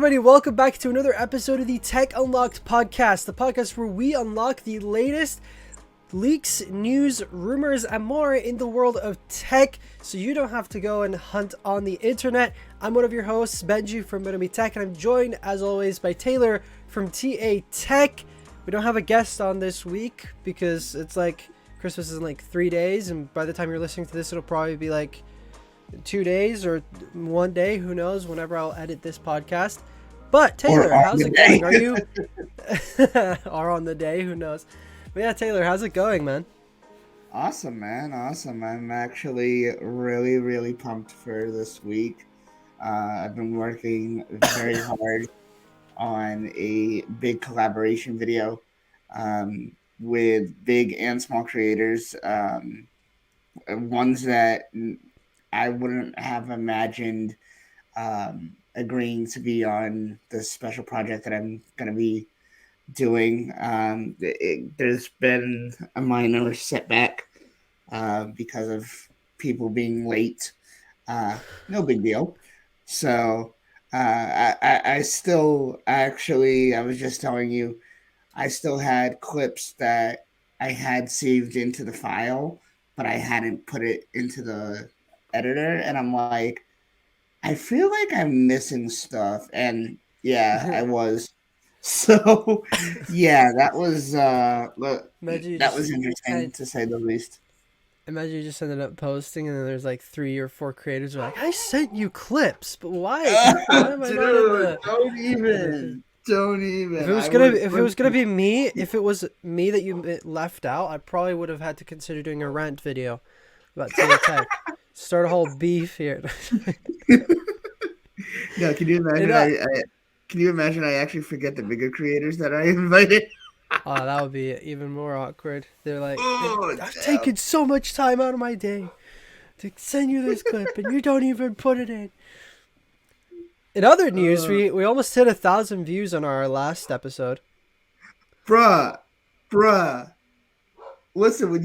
everybody, welcome back to another episode of the Tech Unlocked podcast, the podcast where we unlock the latest leaks, news, rumors, and more in the world of tech, so you don't have to go and hunt on the internet. I'm one of your hosts, Benji from BenObi Tech, and I'm joined, as always, by Taylor from TA Tech. We don't have a guest on this week because it's like Christmas is in like 3 days, and by the time you're listening to this, it'll probably be like 2 days or 1 day, who knows, whenever I'll edit this podcast. But Taylor, how's it going? Are you or on the day, who knows? But yeah, Taylor, how's it going, man? Awesome, man. Awesome. I'm actually really pumped for this week. I've been working very hard on a big collaboration video with big and small creators, ones that I wouldn't have imagined agreeing to be on this special project that I'm going to be doing. There's been a minor setback because of people being late. No big deal. So I still actually, I was just telling you, I still had clips that I had saved into the file, but I hadn't put it into the editor, and I'm like, I feel like I'm missing stuff, and yeah, I was. So yeah, that was interesting to say the least. Imagine you just ended up posting, and then there's like 3 or 4 creators who are like, I sent you clips, but why? Why am I Dude, not in the... Don't even. If it was me that you left out, I probably would have had to consider doing a rant video about TA Tech. Start a whole beef here. No, can you imagine? I actually forget the bigger creators that I invited. Oh, that would be even more awkward. They're like, I've taken so much time out of my day to send you this clip, and you don't even put it in. In other news, we almost hit 1,000 views on our last episode. Bruh. Listen, when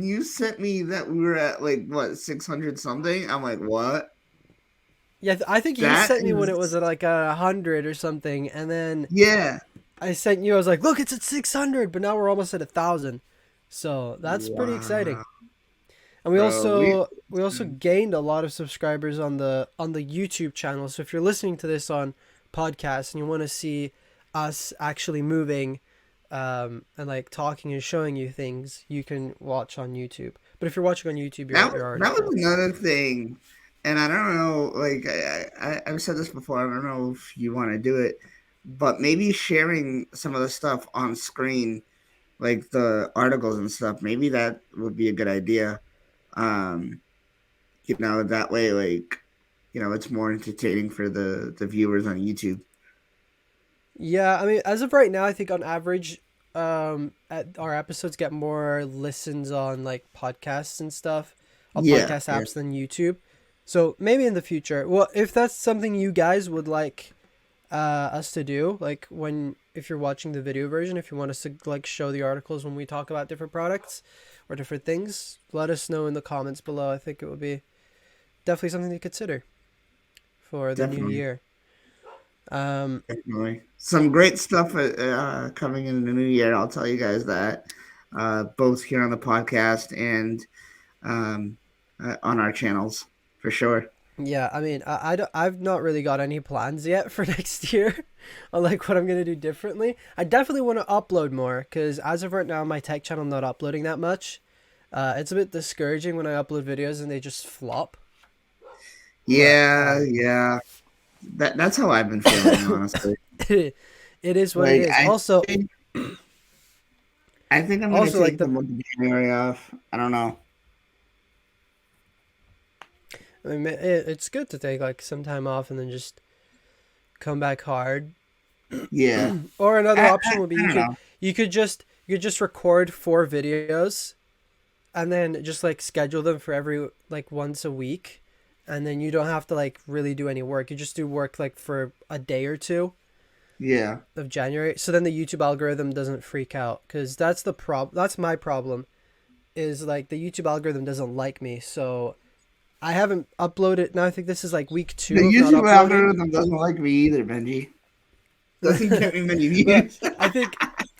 you sent me that we were at like what 600 something, I'm like, what? Yeah, I think you sent me when it was at like 100 or something, and then yeah, I sent you. I was like, look, it's at 600, but now we're almost at 1,000. So that's pretty exciting. And we also gained a lot of subscribers on the YouTube channel. So if you're listening to this on podcast and you want to see us actually moving and like talking and showing you things, you can watch on YouTube. But if you're watching on YouTube, you're already... That was another thing, and I don't know, like I've said this before, I don't know if you want to do it, but maybe sharing some of the stuff on screen, like the articles and stuff, maybe that would be a good idea. That way, like, it's more entertaining for the viewers on YouTube. Yeah, I mean, as of right now, I think on average, our episodes get more listens on like podcasts and stuff, on podcast apps than YouTube. So maybe in the future, well, if that's something you guys would like us to do, like if you're watching the video version, if you want us to like show the articles when we talk about different products or different things, let us know in the comments below. I think it would be definitely something to consider for the new year. Definitely. Some great stuff coming in the new year. I'll tell you guys that, both here on the podcast and on our channels for sure. Yeah, I mean, I've not really got any plans yet for next year on like what I'm going to do differently. I definitely want to upload more because as of right now, my tech channel, I'm not uploading that much. It's a bit discouraging when I upload videos and they just flop. Yeah. That's how I've been feeling, honestly. It is what it is. I think I'm going to take the month of January off. I don't know. I mean, it's good to take like some time off and then just come back hard. Yeah. Or another option would be you could just record 4 videos and then just like schedule them for every like once a week, and then you don't have to like really do any work. You just do work like for a day or 2. Yeah. Of January. So then the YouTube algorithm doesn't freak out, because that's my problem is like the YouTube algorithm doesn't like me, so I haven't uploaded. Now I think this is like week The 2 of not YouTube uploading. algorithm doesn't like me either, Benji. Doesn't give me many But views.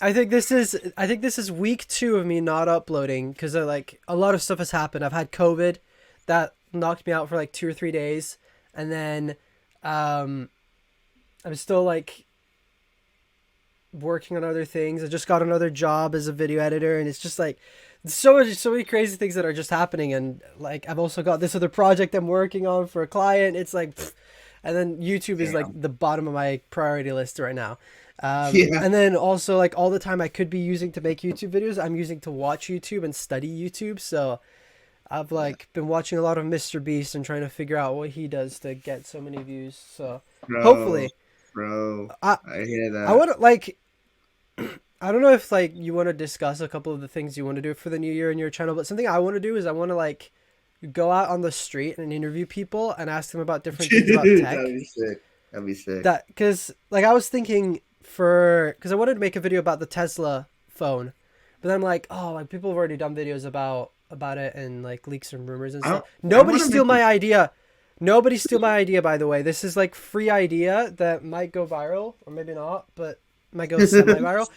I think this is week 2 of me not uploading because like a lot of stuff has happened. I've had COVID that knocked me out for like 2 or 3 days, and then I'm still like working on other things. I just got another job as a video editor, and it's just like so many crazy things that are just happening. And like I've also got this other project I'm working on for a client. It's like, and then YouTube is like Damn. the bottom of my priority list right now. Yeah. And then also like all the time I could be using to make YouTube videos, I'm using to watch YouTube and study YouTube. So I've like been watching a lot of Mr. Beast and trying to figure out what he does to get so many views. So Bro, hopefully, bro, I I hear I that. want to like I don't know if like you want to discuss a couple of the things you want to do for the new year in your channel, but something I want to do is I want to like go out on the street and interview people and ask them about different things about Dude, that'd tech. be sick. That'd be sick. That because like I was thinking because I wanted to make a video about the Tesla phone, but then I'm like, oh, like people have already done videos about it and like leaks and rumors and I stuff. I Nobody want to steal make my idea. Nobody steal my idea, by the way. This is like free idea that might go viral or maybe not, but might go semi-viral.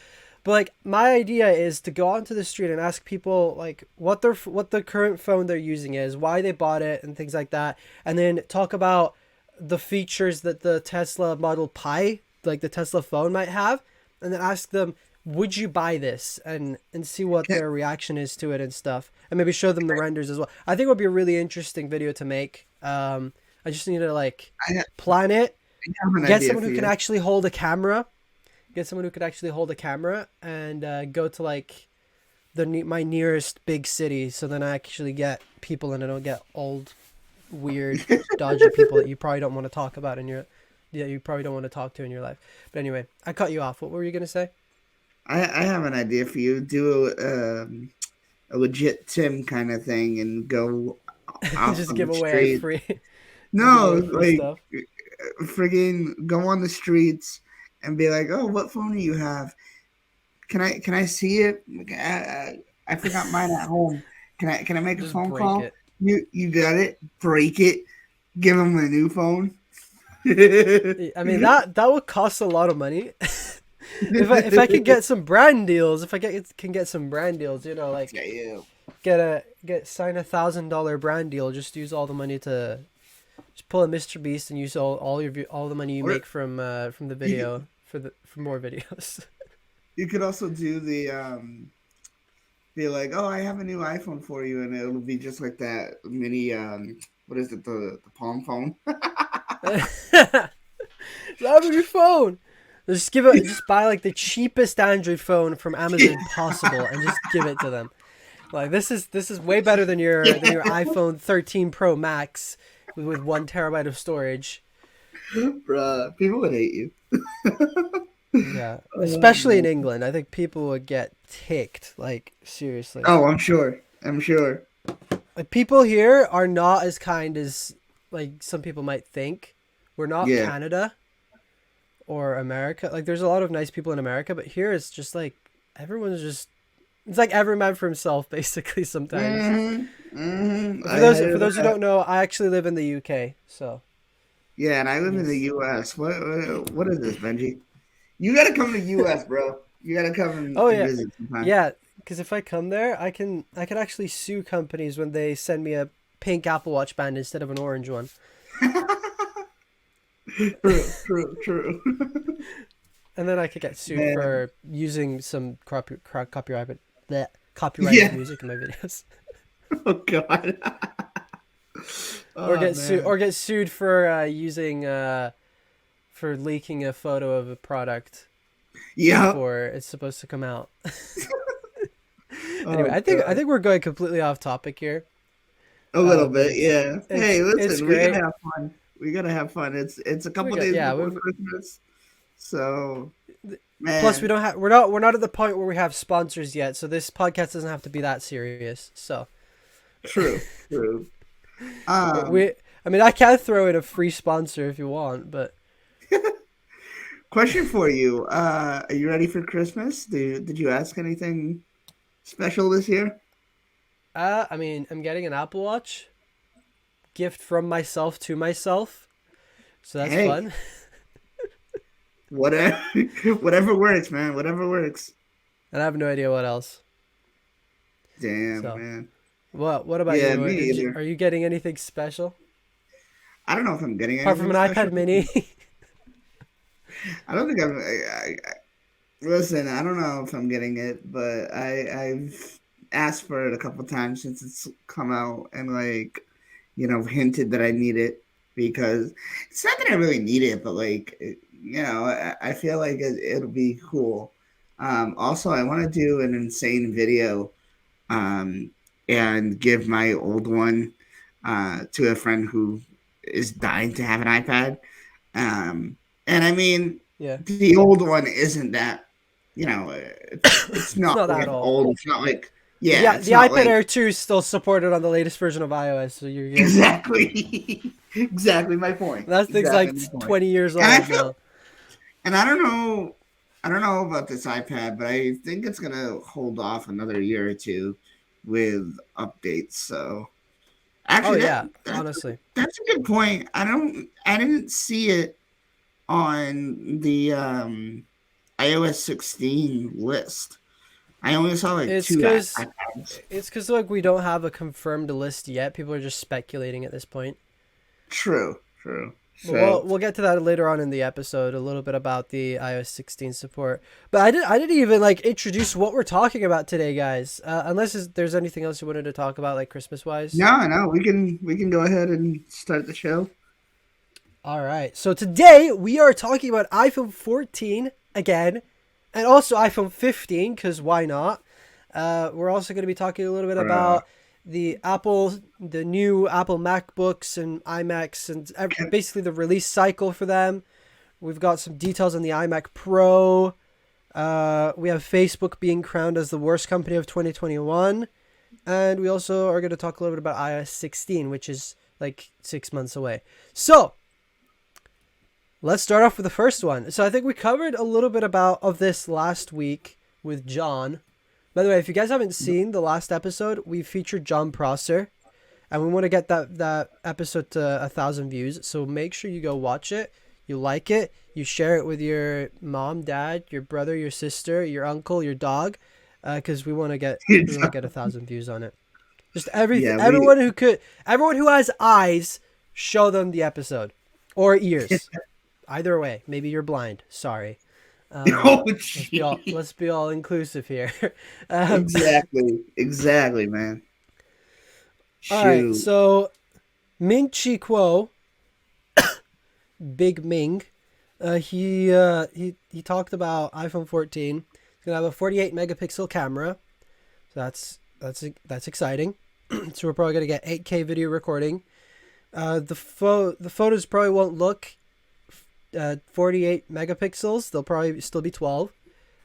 But like my idea is to go onto the street and ask people like what the current phone they're using is, why they bought it, and things like that, and then talk about the features that the Tesla Model Pi, like the Tesla phone, might have, and then ask them, would you buy this, and see what Can, their reaction is to it and stuff, and maybe show them the renders as well. I think it would be a really interesting video to make. I just need to like I plan it, have an get idea someone for who can you. actually hold a camera get someone who could actually hold a camera and go to like my nearest big city, so then I actually get people and I don't get old, weird, dodgy people that you probably don't want to talk about in your you probably don't want to talk to in your life. But anyway, I cut you off. What were you gonna say? I have an idea for you. Do a legit Tim kind of thing and go out Just on the give away street. free, just give No, away free like stuff. friggin' go on the streets and be like, "Oh, what phone do you have? Can I see it? I forgot mine at home. Can I make a Just phone break call? it. You got it. Break it. Give them a new phone." I mean that would cost a lot of money. If I could get some brand deals, if I can get some brand deals, like Yeah. sign $1,000 brand deal, just use all the money to just pull a Mr. Beast and use all the money you Or make from the you video for more videos. you could also do the be like, "Oh, I have a new iPhone for you," and it'll be just like that mini what is it, the Palm phone? Have a new phone. Just buy like the cheapest Android phone from Amazon possible and just give it to them. Like this is way better than your iPhone 13 Pro Max with 1 TB of storage. Bruh, people would hate you. Yeah, Oh, especially in man. England, I think people would get ticked. Like seriously, Oh, I'm sure. I'm sure. like people here are not as kind as like some people might think. We're not Yeah. Canada or America. Like there's a lot of nice people in America, but here it's just like everyone's just it's like every man for himself basically sometimes. I For heard those who that. don't know, I actually live in the UK, so Yeah, and I live in the yes. U.S. What is this, Benji? You gotta come to U.S., bro. You gotta come Oh and yeah. visit sometime. Yeah, because if I come there, I can actually sue companies when they send me a pink Apple Watch band instead of an orange one. True, true, true. And then I could get sued Man, for using some copyrighted yeah. music in my videos. Oh God. or Oh get sued man. or get sued for using for leaking a photo of a product Yep. before it's supposed to come out. Anyway, Oh I God. think we're going completely off topic here. A little But bit, yeah. Hey, it's listen, we gotta great. have fun. We gotta have fun. It's a We couple got days yeah, before we've Christmas, so plus we man, don't have we're not at the point where we have sponsors yet, so this podcast doesn't have to be that serious. So true, true. we I mean I can throw in a free sponsor if you want, but Question for you. Are you ready for Christmas? Did you ask anything special this year? I mean I'm getting an Apple Watch gift from myself to myself. So that's Hey, fun. whatever, whatever works, man. Whatever works. And I have no idea what else. Damn, So, man. what about Yeah, you? me Are either. you getting anything special I don't know if I'm getting apart from anything an special. iPad Mini? I don't think listen, I don't know if I'm getting it, but I've asked for it a couple times since it's come out, and like, hinted that I need it because it's not that I really need it, but like, I feel like it'll be cool. Also, I want to do an insane video, um, and give my old one to a friend who is dying to have an iPad. Um, and I mean, Yeah, the old one isn't that, it's it's not not that like old. old. It's not like, The yeah, it's the not iPad like Air 2 is still supported on the latest version of iOS, so you're good. exactly, exactly my point. That thing's Exactly like my point. 20 years And I old feel, now. and I don't know about this iPad, but I think it's gonna hold off another year or two with updates. So Oh actually, yeah, honestly. that's a good point. I didn't see it on the iOS 16 list. I only saw like It's two cuz iPads. like we don't have a confirmed list yet. People are just speculating at this point. True, true. But So we'll get to that later on in the episode, a little bit about the iOS 16 support. But I didn't even like introduce what we're talking about today, guys. Unless there's anything else you wanted to talk about, like Christmas wise. no, no, we can go ahead and start the show. All right. So today we are talking about iPhone 14 again, and also iPhone 15, because why not? We're also going to be talking a little bit Uh, about the new Apple MacBooks and iMacs, and basically the release cycle for them. We've got some details on the iMac Pro. We have Facebook being crowned as the worst company of 2021. And we also are going to talk a little bit about iOS 16, which is like 6 months away. So, let's start off with the first one. So, I think we covered a little bit of this last week with John. By the way, if you guys haven't seen the last episode, we featured John Prosser. And we want to get that episode to 1,000 views. So make sure you go watch it. You like it. You share it with your mom, dad, your brother, your sister, your uncle, your dog, because we want to get 1,000 views on it. Just yeah, we everyone who has eyes, show them the episode, or ears. Either way, maybe you're blind. Sorry. oh gee. Let's be all inclusive here. Exactly, exactly, man. All right. Shoot. So Ming Chi Kuo, Big Ming, he talked about iPhone 14. It's gonna have a 48 megapixel camera, so that's exciting. So we're probably gonna get 8K video recording. The photos probably won't look 48 megapixels. They'll probably still be 12,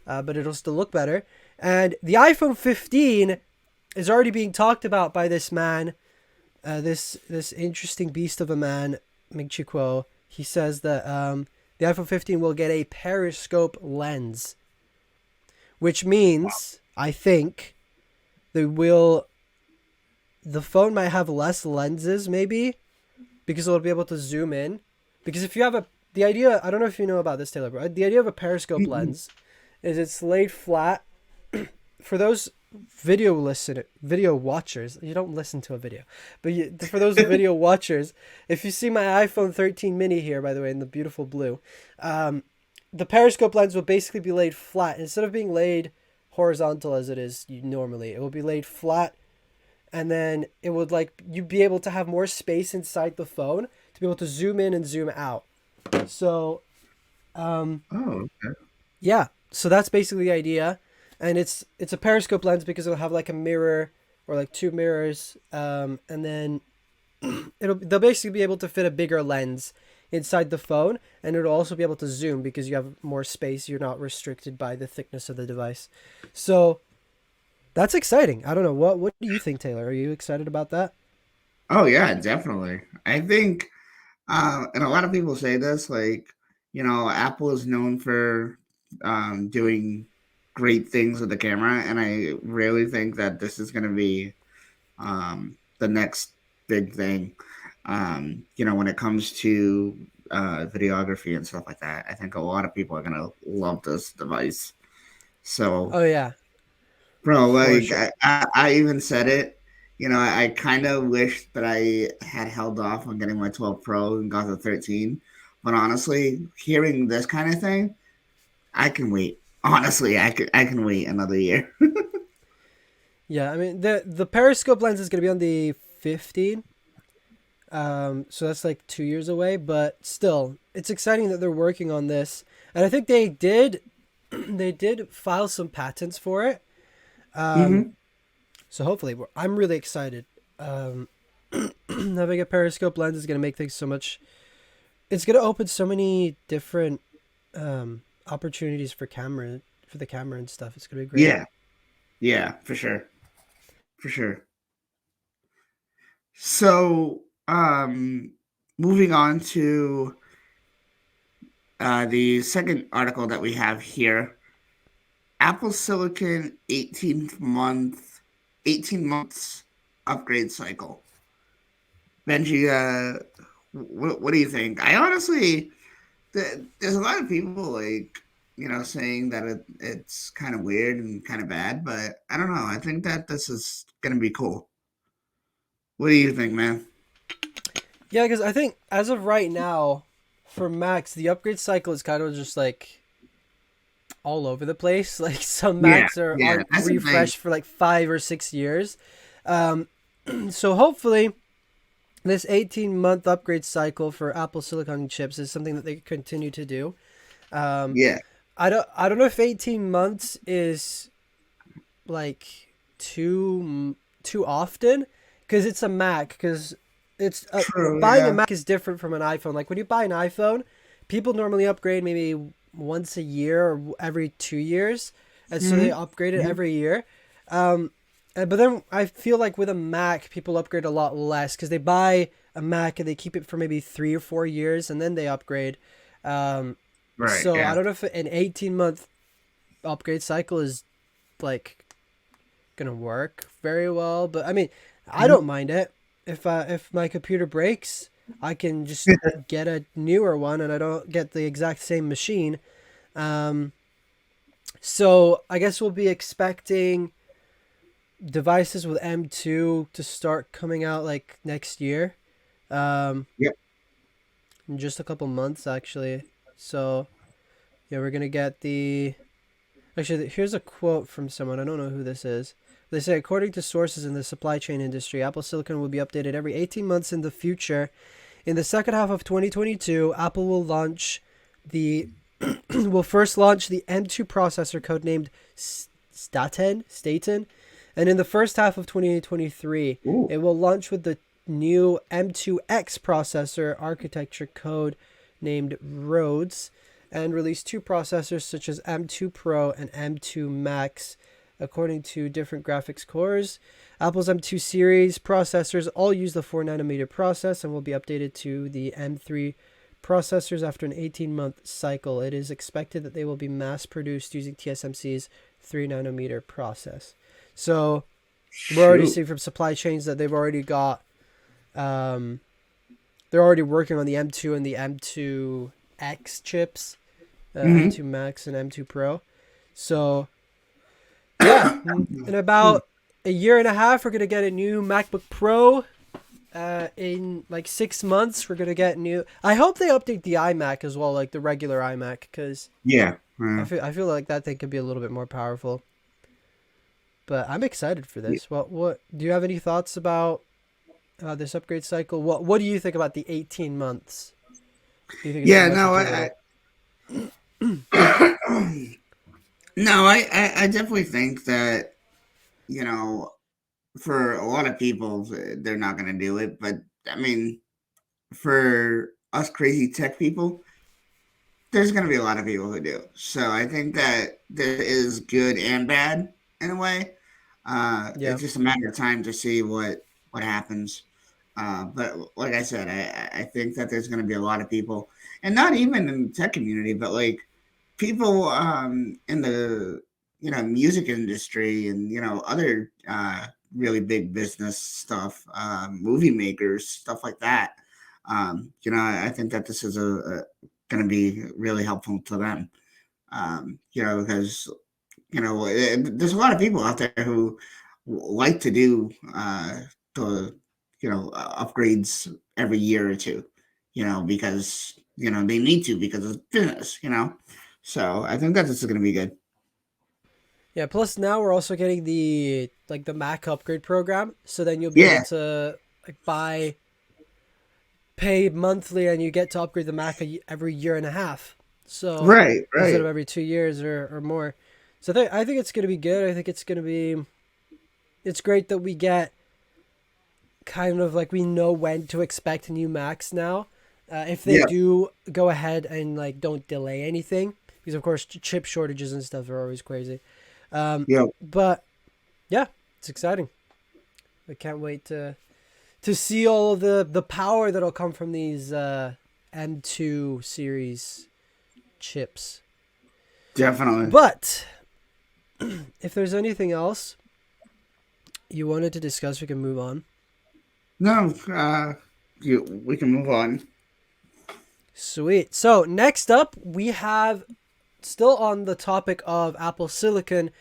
but it'll still look better. And the iPhone 15 is already being talked about by this man, this interesting beast of a man, Ming Chi Kuo. He says that the iPhone 15 will get a Periscope lens, which means I think the phone might have less lenses maybe because it'll be able to zoom in. Because if you have the idea, I don't know if you know about this, Taylor, but the idea of a Periscope lens is it's laid flat. For those video watchers, you don't listen to a video, but for those video watchers, if you see my iPhone 13 mini here, by the way, in the beautiful blue, the Periscope lens will basically be laid flat instead of being laid horizontal as it is normally. It will be laid flat, and then it would you'd be able to have more space inside the phone to be able to zoom in and zoom out. So, Oh, okay. yeah, so that's basically the idea, and it's a Periscope lens because it'll have like a mirror or like two mirrors, and then they'll basically be able to fit a bigger lens inside the phone, and it'll also be able to zoom because you have more space. You're not restricted by the thickness of the device. So that's exciting. I don't know, what do you think, Taylor? Are you excited about that? Oh yeah, definitely. I think, and a lot of people say this, like, Apple is known for doing great things with the camera, and I really think that this is going to be the next big thing. When it comes to videography and stuff like that. I think a lot of people are gonna love this device. So, Oh yeah, bro, for like sure. I even said it. I kind of wish that I had held off on getting my 12 Pro and got the 13. But honestly, hearing this kind of thing, I can wait. Honestly, I can wait another year. Yeah, I mean the Periscope lens is gonna be on the 15. So that's like 2 years away, but still, it's exciting that they're working on this, and I think they did, they did file some patents for it. Um, Hmm. so hopefully, I'm really excited. Um, Having a periscope lens is gonna make things so much. It's gonna open so many different opportunities for camera, for the camera and stuff. It's gonna be great. Yeah, yeah, for sure, for sure. So, moving on to the second article that we have here, Apple Silicon 18 months upgrade cycle. Benji, what do you think? I honestly, there's a lot of people like, saying that it's kind of weird and kind of bad, but I don't know. I think that this is going to be cool. What do you think, man? Yeah, because I think as of right now, for Macs, the upgrade cycle is kind of just like all over the place. Like some Yeah, Macs aren't yeah, that's the thing. refreshed for like 5 or 6 years. Um, so hopefully this 18-month upgrade cycle for Apple Silicon chips is something that they continue to do. Um, Yeah, I don't know if 18 months is like too often, because it's a Mac, because it's true. buying a Yeah. Mac is different from an iPhone. Like when you buy an iPhone, people normally upgrade maybe once a year or every 2 years, and so they Hmm. upgrade it every year. Um, but then I feel like with a Mac, people upgrade a lot less because they buy a Mac and they keep it for maybe 3 or 4 years and then they upgrade. Um, Right. so I Yeah. don't know if an 18-month upgrade cycle is like gonna work very well, but I mean, I don't Mhm. mind it. If my computer breaks, I can just get a newer one, and I don't get the exact same machine. Um, so I guess we'll be expecting devices with M2 to start coming out like next year, um, Yep. in just a couple months actually. So yeah, we're gonna get the. Actually, here's a quote from someone. I don't know who this is. They say, according to sources in the supply chain industry, Apple Silicon will be updated every 18 months in the future. In the second half of 2022, Apple will launch the will first launch the M2 processor codenamed Staten, and in the first half of 2023, Ooh. it will launch with the new M2X processor architecture code named Rhodes, and release two processors such as M2 Pro and M2 Max according to different graphics cores. Apple's M2 series processors all use the 4 nanometer process and will be updated to the M3 processors after an 18-month cycle. It is expected that they will be mass produced using TSMC's 3 nanometer process. So we're already Shoot. seeing from supply chains that they've already got, um, they're already working on the M2 and the M2X chips, Hmm. M2 Max and M2 Pro. So yeah, in about a year and a half, we're gonna get a new MacBook Pro. In like 6 months, we're gonna get new. I hope they update the iMac as well, like the regular iMac, because Yeah. I feel like that thing could be a little bit more powerful. But I'm excited for Yeah. this. What do you have any thoughts about this upgrade cycle? What do you think about the 18 months? Do you think it's too Yeah. much or No. too little? No. I definitely think that you know for a lot of people they're not going to do it, but I mean for us crazy tech people, there's going to be a lot of people who do. So I think that there is good and bad in a way. Yeah, It's just a matter of time to see what happens. But like I said, I think that there's going to be a lot of people, and not even in the tech community, but like people in the music industry and other really big business stuff, movie makers, stuff like that. I think that this is a going to be really helpful to them. Because there's a lot of people out there who like to do the upgrades every year or two, because they need to because of business. So I think that this is going to be good. Yeah, plus now we're also getting the Mac upgrade program, so then you'll be able Yeah, to like pay monthly and you get to upgrade the Mac every year and a half. So right, instead right. of every 2 years or more. So I think it's gonna be good. I think it's great that we get kind of like we know when to expect new Macs now. If they Yeah, do go ahead and like don't delay anything, because of course chip shortages and stuff are always crazy. yeah, But yeah, it's exciting. I can't wait to see all of the power that'll come from these M2 series chips. definitely. But if there's anything else you wanted to discuss, we can move on. No, we can move on. Sweet. So next up, we have still on the topic of Apple Silicon.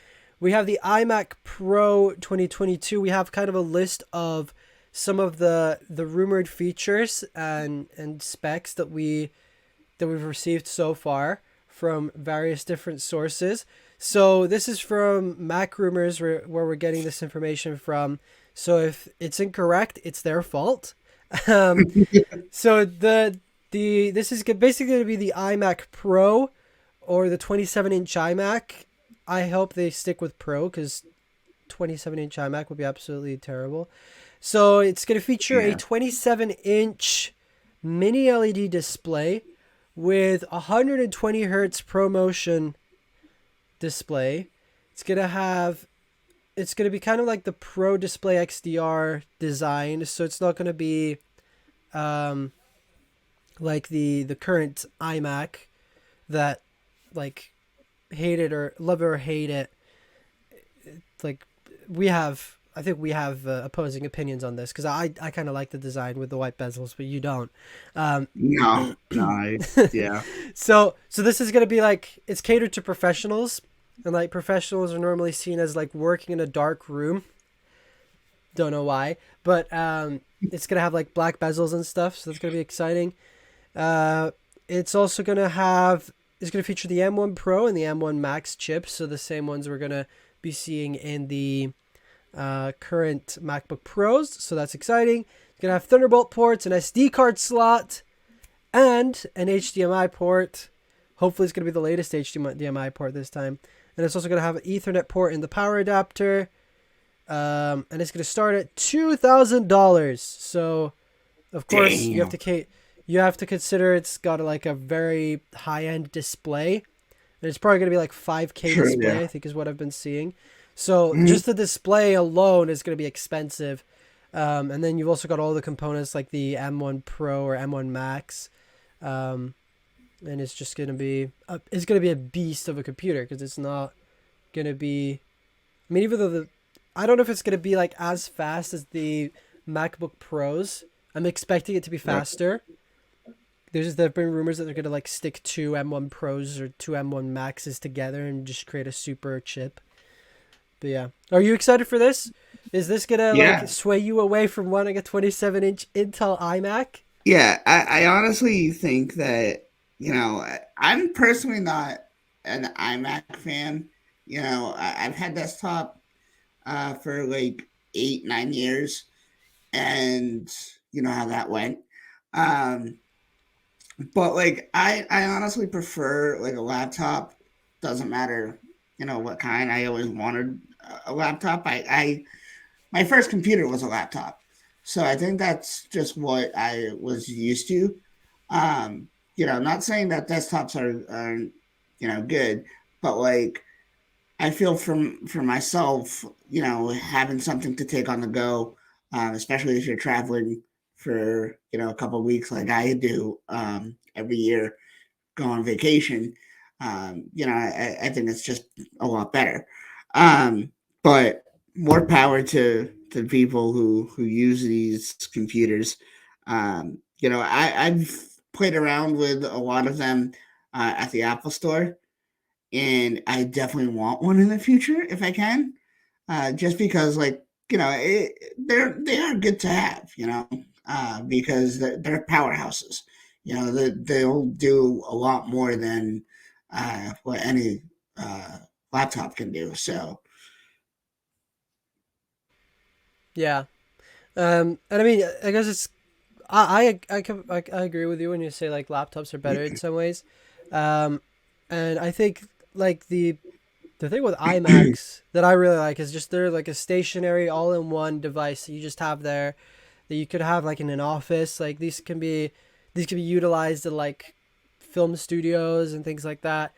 We have the iMac Pro 2022. We have kind of a list of some of the rumored features and specs that we've received so far from various different sources. So this is from Mac Rumors where we're getting this information from. So if it's incorrect, it's their fault. Um, so the this is basically going to be the iMac Pro or the 27-inch iMac. I hope they stick with Pro because 27-inch iMac would be absolutely terrible. So it's going to feature a Yeah, 27-inch mini LED display with 120 hertz ProMotion display. It's going to have it's going to be kind of like the Pro Display XDR design, so it's not going to be um, like the current iMac that like hate it or love it or hate it. Like I think we have opposing opinions on this because I kind of like the design with the white bezels, but you don't. Um, no, no, yeah, so this is gonna be like it's catered to professionals, and like professionals are normally seen as like working in a dark room. Don't know why, but it's gonna have like black bezels and stuff, so that's gonna be exciting. It's also gonna have it's gonna feature the M1 Pro and the M1 Max chips, so the same ones we're gonna be seeing in the current MacBook Pros, so that's exciting. It's gonna have Thunderbolt ports, an SD card slot, and an HDMI port. Hopefully, it's gonna be the latest HDMI port this time, and it's also gonna have an Ethernet port in the power adapter. And it's gonna start at $2,000. So, of course, damn. you have to consider it's got like a very high end display, and it's probably gonna be like 5K Sure, display. yeah. I think is what I've been seeing. So Mhm. just the display alone is gonna be expensive. And then you've also got all the components like the M1 Pro or M1 Max, um, and it's gonna be a beast of a computer because it's not gonna be. I mean, even though I don't know if it's gonna be like as fast as the MacBook Pros. I'm expecting it to be Right. faster. There've been rumors that they're gonna like stick two M1 Pros or two M1 Maxes together and just create a super chip. But yeah, are you excited for this? Is this gonna like Yeah, sway you away from wanting a 27-inch Intel iMac? yeah. I honestly think that I'm personally not an iMac fan. I've had desktop for like 8, 9 years, and you know how that went. Um, but like I honestly prefer like a laptop. Doesn't matter, what kind. I always wanted a laptop. I my first computer was a laptop, so I think that's just what I was used to. Not saying that desktops are good, but like I feel for myself, having something to take on the go, especially if you're traveling for a couple of weeks like I do every year, go on vacation. I think it's just a lot better. Um, but more power to people who use these computers. I've played around with a lot of them at the Apple Store, and I definitely want one in the future if I can. Just because, like, they are good to have, because they're powerhouses. They'll do a lot more than what any uh, laptop can do. So Yeah. And I mean, I guess it's I agree with you when you say like laptops are better in some ways. Um, and I think like the thing with iMacs that I really like is just they're like a stationary all-in-one device that you just have there that you could have like in an office. Like these can be utilized in like film studios and things like that,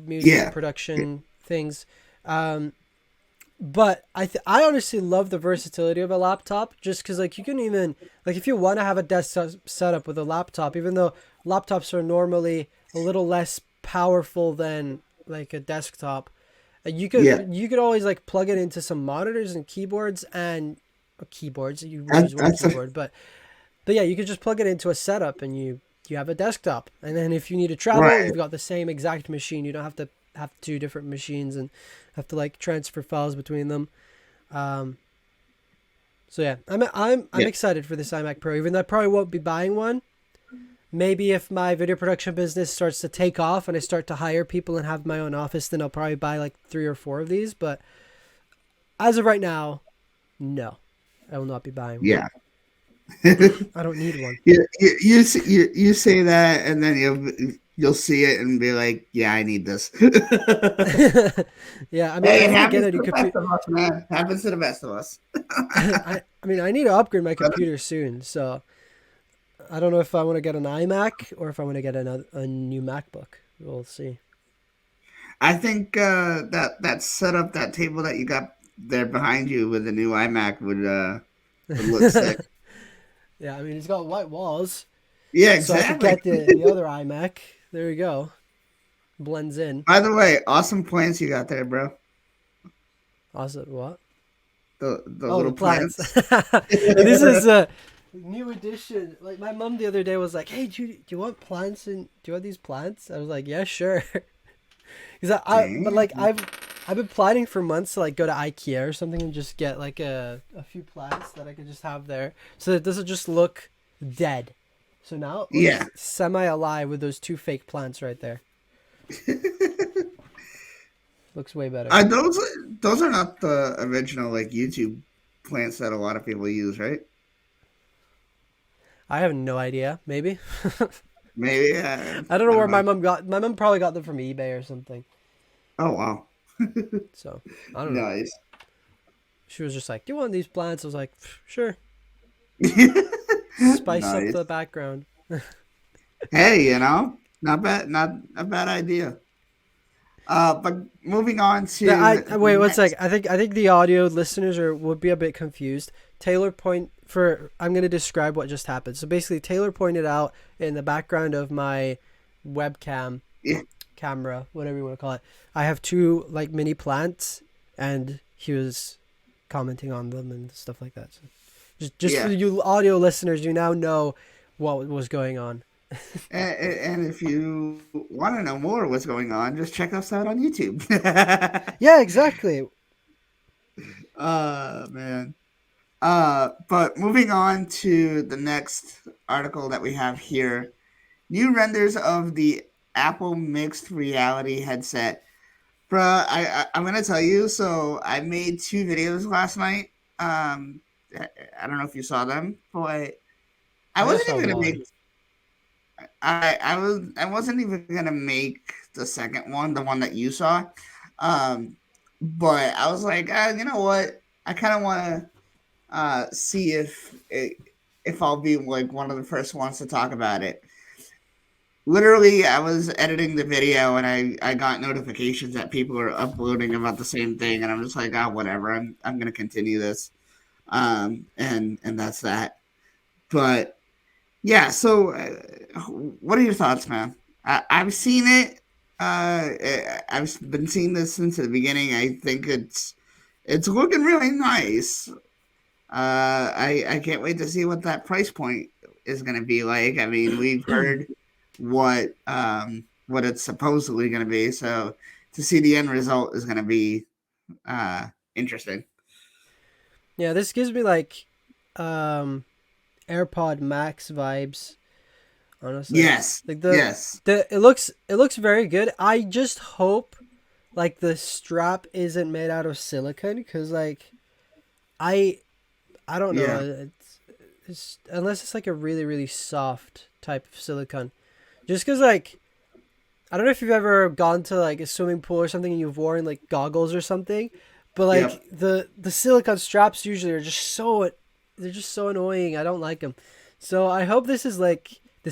music yeah, production things. Um, but I honestly love the versatility of a laptop just because like you can even like if you want to have a desktop setup with a laptop, even though laptops are normally a little less powerful than like a desktop, you yeah, could always like plug it into some monitors and keyboards and keyboards. You would that, use one that's a keyboard, but yeah, you could just plug it into a setup and you have a desktop. And then if you need to travel, right. you've got the same exact machine. You don't have to have two different machines and have to like transfer files between them. Um, so yeah, I'm Yeah, excited for this iMac Pro. Even though I probably won't be buying one. Maybe if my video production business starts to take off and I start to hire people and have my own office, then I'll probably buy like 3 or 4 of these. But as of right now, no, I will not be buying one. yeah. I don't need one. You say that, and then you'll see it and be like, "Yeah, I need this." Yeah, I mean, Hey, I it need to happens get to a new the best computer. of us, man. Happens to the best of us. I mean, I need to upgrade my But computer soon. So I don't know if I want to get an iMac or if I want to get a new MacBook. We'll see. I think that setup, that table that you got there behind you with the new iMac would look sick. Yeah, I mean, it's got white walls, Yeah, so I could exactly. get the other iMac. There you go. Blends in. By the way, awesome plants you got there, bro. Awesome. What? The Oh, the little plants. plants. This is a new addition. Like my mom the other day was like, "Hey, do you want plants and do you want these plants?" I was like, "Yeah, sure." Because but like Dang. I've been planning for months to like go to IKEA or something and just get like a few plants that I could just have there, so that it doesn't just look dead. So now it Yeah. looks semi alive with those two fake plants right there. Looks way better. Those are not the original like YouTube plants that a lot of people use, right? I have no idea. Maybe Maybe I don't I know don't where my know. mom got. My mom probably got them from eBay or something. Oh wow, So I don't know. nice. She was just like, "Do you want these plants?" I was like, "Sure." Spice up Nice. the background. Hey, not bad, not a bad idea. But moving on to the Wait one sec. next. I think the audio listeners would be a bit confused. I'm gonna describe what just happened. So basically, Taylor pointed out in the background of my webcam Yeah, camera, whatever you want to call it, I have two like mini plants, and he was commenting on them and stuff like that. So just for yeah. you audio listeners, you now know what was going on. And if you want to know more what's going on, just check us out on YouTube. Yeah, exactly. Man. But moving on to the next article that we have here, new renders of the Apple mixed reality headset. Bruh, I'm gonna tell you. So I made 2 videos last night. Um, I don't know if you saw them, but I I just wasn't saw even gonna one. make. I wasn't even gonna make the second one, the one that you saw. Um, but I was like, you know what? I kind of want to see if I'll be like one of the first ones to talk about it. Literally, I was editing the video and I got notifications that people are uploading about the same thing, and I'm just like, whatever. I'm gonna continue this, and that's that. But yeah, so what are your thoughts, man? I've seen it. I've been seeing this since the beginning. I think it's looking really nice. I can't wait to see what that price point is going to be like. I mean, we've heard what it's supposedly going to be, so to see the end result is going to be interesting. Yeah, this gives me like um AirPod Max vibes, honestly. Yes, Like yes, it looks very good. I just hope like the strap isn't made out of silicone, cuz like I I don't know, yeah, it's unless it's like a really really soft type of silicone. Just cuz like I don't know if you've ever gone to like a swimming pool or something and you've worn like goggles or something, but yep. like the silicone straps usually are just so they're just so annoying. I don't like them. So I hope this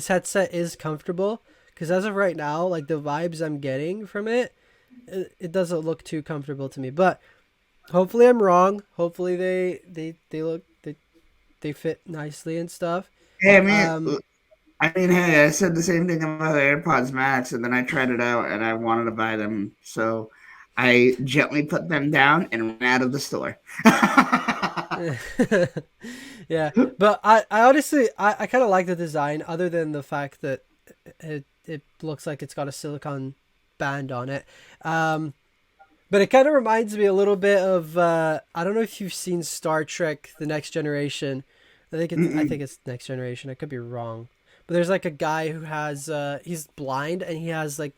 headset is comfortable because as of right now, like the vibes I'm getting from it doesn't look too comfortable to me. But hopefully I'm wrong. Hopefully they fit nicely and stuff. Hey, Um, hey, I said the same thing about the AirPods Max, and then I tried it out, and I wanted to buy them, so I gently put them down and ran out of the store. yeah, but I honestly I kind of like the design other than the fact that it looks like it's got a silicone band on it. But it kind of reminds me a little bit of I don't know if you've seen Star Trek: The Next Generation. I think it's Next Generation. I could be wrong. But there's like a guy who has he's blind and he has like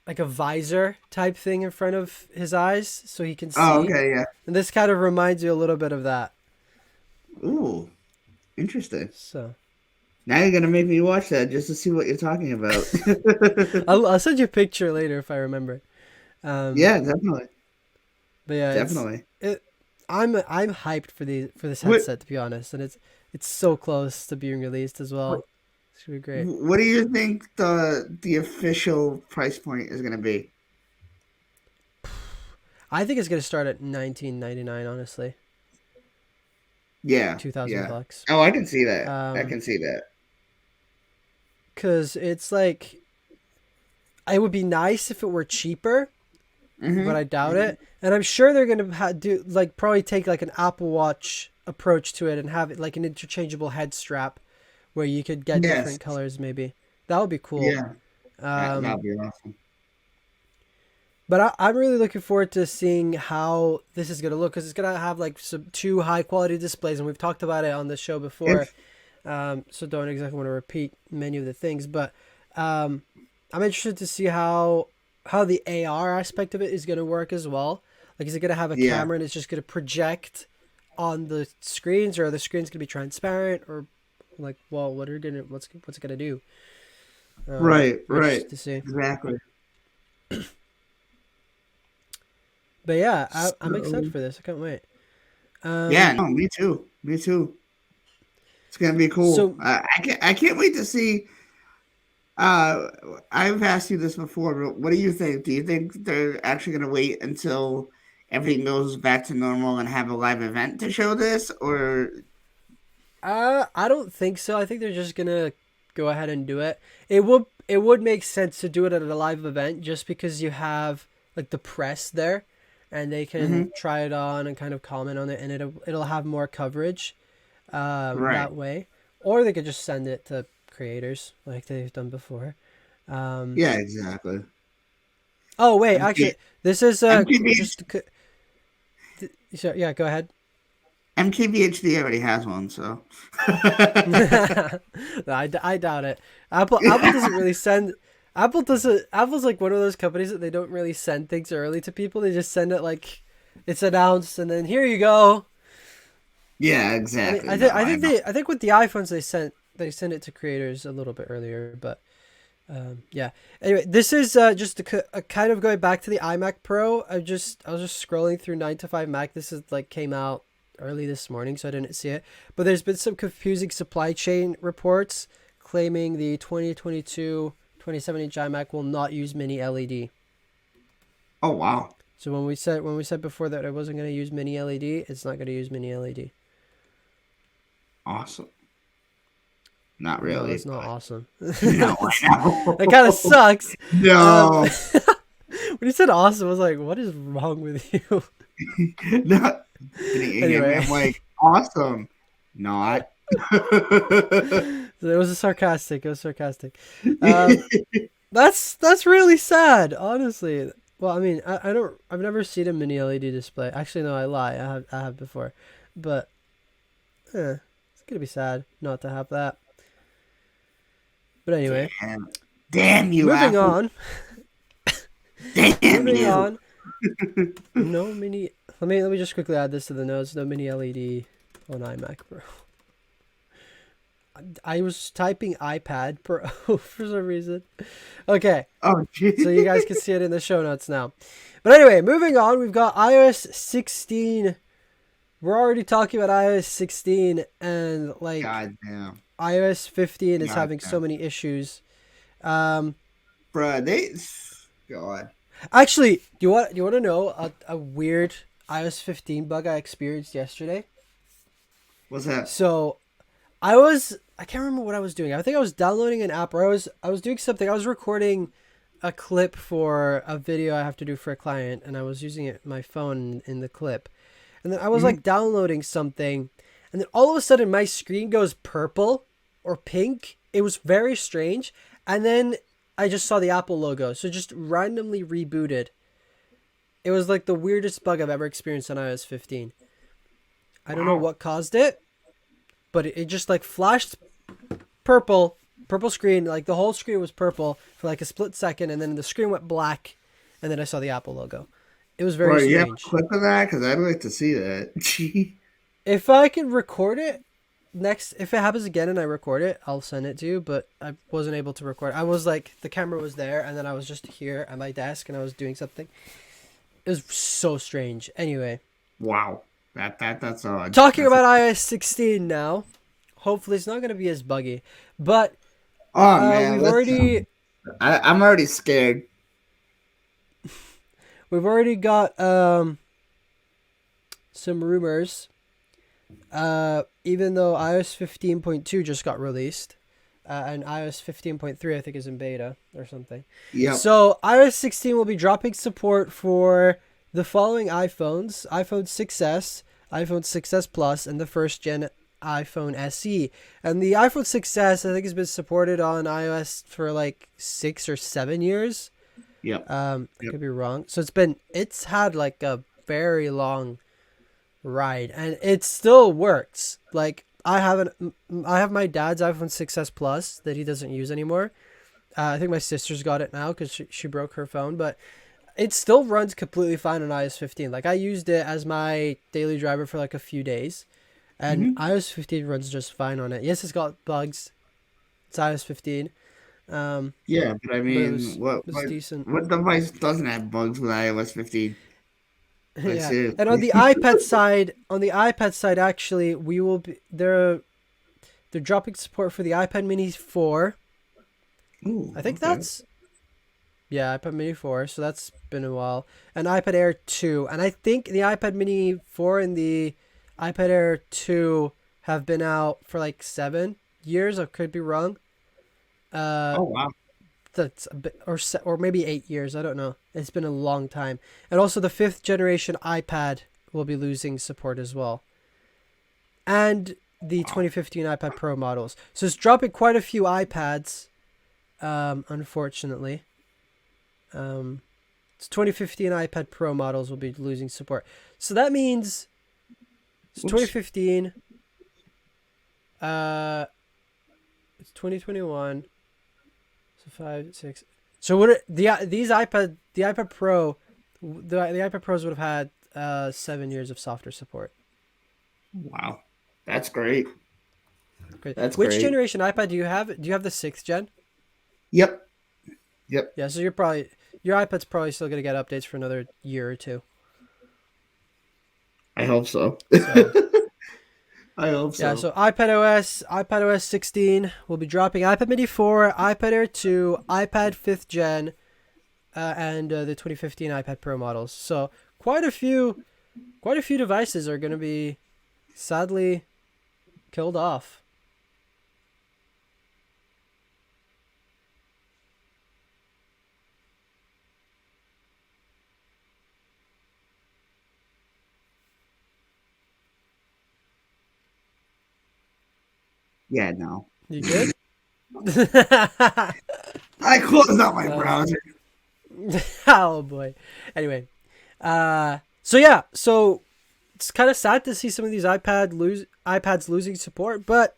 like a visor type thing in front of his eyes so he can Oh, see. okay, yeah. And this kind of reminds me a little bit of that. Ooh, interesting. So Now you're gonna make me watch that just to see what you're talking about. I'll send you a picture later if I remember. Um, Yeah, definitely, but yeah, definitely. it. I'm hyped for this What headset to be honest, and it's so close to being released as what well. It's gonna be great. what do you think the official price point is gonna be? I think it's gonna start at 1999. Honestly, Yeah, 2,000 yeah. bucks. Oh, I can see that. I Um, can see that. cause it's like it would be nice if it were cheaper, but I doubt Hmm. it. And I'm sure they're gonna do like probably take like an Apple Watch approach to it and have it like an interchangeable head strap where you could get Yes. different colors. Maybe that would be cool. Yeah. Um, That'd be awesome. but I'm really looking forward to seeing how this is gonna look because it's gonna have like some two high quality displays, and we've talked about it on the show before. If So don't exactly want to repeat many of the things, but um, I'm interested to see how the AR aspect of it is gonna work as well. Like, is it gonna have a yeah. camera and it's just gonna project on the screens, or are the screens gonna be transparent, or like, well, what's it gonna do? Right, I'm right. interested to see. Exactly. But yeah, I'm excited So for this. I can't wait. yeah, Um, no, me too. Me too. It's gonna be cool. so I can't wait to see. Uh, I've asked you this before, but what do you think? Do you think they're actually gonna wait until everything goes back to normal and have a live event to show this, or I don't think so. I think they're just gonna go ahead and do it. It would make sense to do it at a live event just because you have like the press there, and they can hmm try it on and kind of comment on it, and it'll have more coverage, right? that way. Or they could just send it to creators like they've done before. Um, Yeah, exactly. oh wait, MT, actually, this is MKBH, just so yeah. Go ahead. MKBHD already has one, so No, I doubt it. Apple doesn't really send. Apple's like one of those companies that they don't really send things early to people. They just send it like it's announced and then here you go. yeah, I mean, exactly. No, I know. I think with the iPhones they send it to creators a little bit earlier, but yeah. Anyway, this is just a kind of going back to the iMac Pro. I was just scrolling through 9 to 5 Mac. This is like came out early this morning, so I didn't see it. But there's been some confusing supply chain reports claiming the 2022 27-inch iMac will not use mini LED. Oh wow, So when we said before that it wasn't going to use mini LED, it's not going to use mini LED. awesome. Not No, really, that's not but awesome. no, I That kind of know. sucks. No, When you said awesome, I was like, what is wrong with you? no. And Anyway, I'm like, awesome. Not. it was sarcastic. It was sarcastic. Um, that's really sad, honestly. Well, I mean, I don't. I've never seen a mini LED display. Actually, no, I lie. I have before, but it's gonna be sad not to have that. But anyway, Damn. Damn you, moving Apple. on. Damn Moving you. on. No mini. Let me just quickly add this to the notes. No mini LED on iMac Pro. I was typing iPad Pro for some reason. Okay, Oh, so gee. you guys can see it in the show notes now. But anyway, moving on. We've got iOS 16. We're already talking about iOS 16, and like God damn. iOS 15 is God having so damn. many issues. Um, Bruh, they. God. Actually, do you want to know a weird iOS 15 bug I experienced yesterday? What's that? So I can't remember what I was doing. I think I was downloading an app, or I was doing something. I was recording a clip for a video I have to do for a client, and I was using my phone in the clip. And then I was Mhm. like downloading something, and then all of a sudden my screen goes purple or pink. It was very strange. And then I just saw the Apple logo, so it just randomly rebooted. It was like the weirdest bug I've ever experienced on iOS 15. I don't know Wow. what caused it, but it just like flashed purple screen. Like the whole screen was purple for like a split second, and then the screen went black, and then I saw the Apple logo. It was very Bro, you have a strange. clip of that? Because I'd like to see that. Gee. If I can record it next, if it happens again and I record it, I'll send it to you. But I wasn't able to record. I was like, the camera was there, and then I was just here at my desk, and I was doing something. It was so strange. Anyway, Wow. That's odd. talking That's about iOS 16 now. Hopefully, it's not going to be as buggy. But Oh man, we've already listen. I'm already scared. got some rumors. Even though iOS 15.2 just got released, and iOS 15.3 I think is in beta or something. Yep. So iOS 16 will be dropping support for the following iPhones: iPhone 6s, iPhone 6s Plus, and the first gen iPhone SE. And the iPhone 6s I think has been supported on iOS for like 6 or 7 years. Yep. I Yep. could be wrong. So it's had like a very long ride, and it still works. Like I have my dad's iPhone 6s Plus that he doesn't use anymore. I think my sister's got it now because she broke her phone, but it still runs completely fine on iOS 15. Like I used it as my daily driver for like a few days, and Hmm. iOS 15 runs just fine on it. Yes, it's got bugs. It's iOS 15, um, Yeah, but I but mean, it was decent. what device doesn't have bugs with iOS 15? Like Yeah, and on seriously. the iPad side, actually, we will be they're dropping support for the iPad Mini 4. Ooh, I think okay. that's yeah, iPad Mini 4. So that's been a while, and iPad Air 2, and I think the iPad Mini 4 and the iPad Air 2 have been out for like 7 years. I could be wrong. Uh, Oh wow. that's a bit, or maybe 8 years. I don't know. It's been a long time. And also the fifth generation iPad will be losing support as well, and the Wow. 2015 iPad Pro models. So it's dropping quite a few iPads. Unfortunately, um, 2015 iPad Pro models will be losing support. So that means it's Oops. 2015. It's 2021. So 5, 6. So the iPad Pro, the iPad Pros would have had 7 years of software support. Wow. That's great. Great. That's Which great. generation iPad do you have? Do you have the sixth gen? Yep. Yep. Yeah. So your iPad's probably still gonna get updates for another year or two. I hope so. So I hope yeah. so. So iPad OS 16 will be dropping. iPad Mini 4, iPad Air 2, iPad 5th gen, and the 2015 iPad Pro models. So quite a few devices are gonna be sadly killed off. Yeah, no. You good? I closed out my browser. Oh boy. Anyway, so yeah, so it's kind of sad to see some of these iPads losing support, but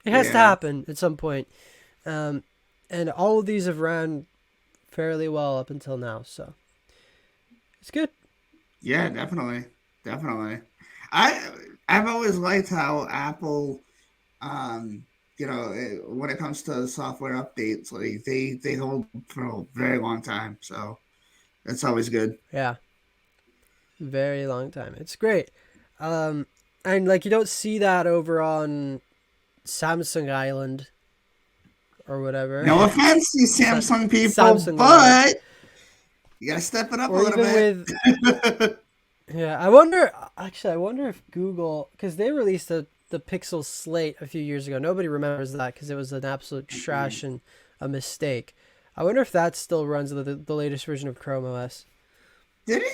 it has to Yeah. happen at some point. And all of these have ran fairly well up until now, so it's good. Yeah, definitely. Definitely. I I've always liked how Apple when it comes to software updates, like they hold for a very long time. So that's always good. Yeah, very long time. It's great. Um, and like you don't see that over on Samsung Island or whatever. No offense, you Samsung people, Samsung land. but you gotta step it up a Or little even with bit. yeah, I wonder if Google, because they released the Pixel Slate a few years ago. Nobody remembers that because it was an absolute trash and a mistake. I wonder if that still runs the latest version of Chrome OS.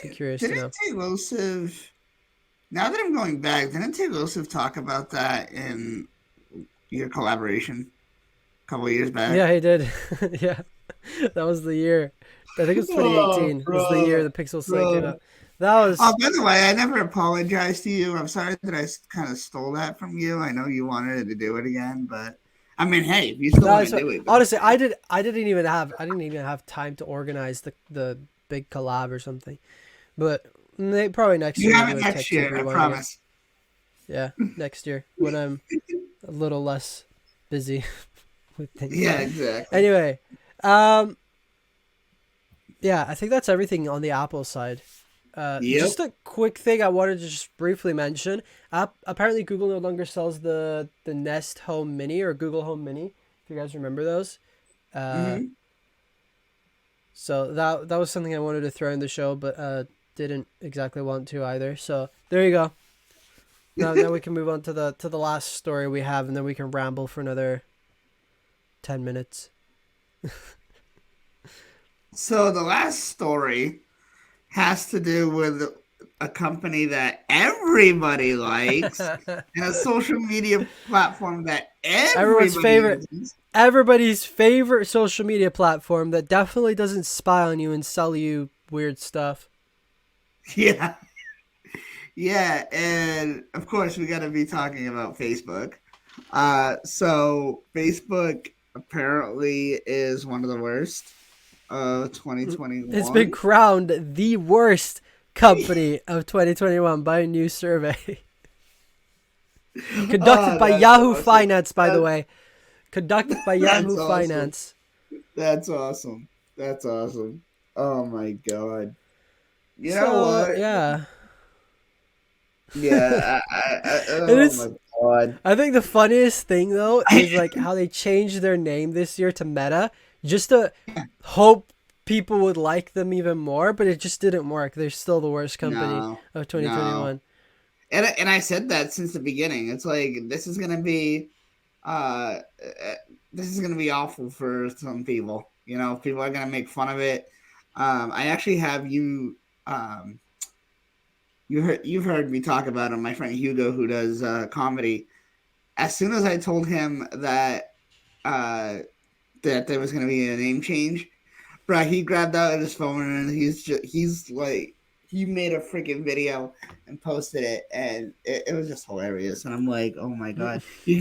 Be curious to know. Didn't Taylosive, now that I'm going back, didn't Taylosive talk about that in your collaboration a couple of years back? Yeah, he did. Yeah, that was the year. I think it was Oh, 2018. Was the year bro, the Pixel Slate came bro. out. That Oh, was by the way, I never apologized to you. I'm sorry that I kind of stole that from you. I know you wanted to do it again, but I mean, hey, if you still no. want to do it, go Honestly, for it. I didn't even have time to organize the big collab or something. But probably next You year we'll have do it a tech next tube year, I rewind again. promise. Yeah, next year when I'm a little less busy with things. Yeah, exactly. Anyway, yeah, I think that's everything on the Apple side. Yep. Just a quick thing I wanted to just briefly mention. Apparently, Google no longer sells the Nest Home Mini or Google Home Mini. If you guys remember those. Hmm. So that was something I wanted to throw in the show, but didn't exactly want to either. So there you go. Now we can move on to the last story we have, and then we can ramble for another 10 minutes. So the last story has to do with a company that everybody likes and a social media platform that Everyone's everybody favorite, uses. everybody's favorite social media platform that definitely doesn't spy on you and sell you weird stuff. Yeah. Yeah, and of course we got to be talking about Facebook. So Facebook apparently is one of the worst of It's been 2021. crowned the worst company of 2021 by a new survey conducted Oh, by that's Yahoo awesome. Finance, by the That, way. Conducted by that's Yahoo awesome. Finance. That's awesome. That's awesome. Oh my god. You know So what? yeah, Yeah, and oh it's my god. I think the funniest thing though is like how they changed their name this year to Meta just to hope people would like them even more, but it just didn't work. They're still the worst company No, of no. 2021. And I said that since the beginning. It's like uh, uh, this is gonna be awful for some people. You know, people are gonna make fun of it. I actually have um you've heard me talk about him, my friend Hugo, who does comedy. As soon as I told him uh that there was gonna be a name change, bro, he grabbed out his phone and he's like he made a freaking video and posted it, and it was just hilarious. And I'm like, oh my god, but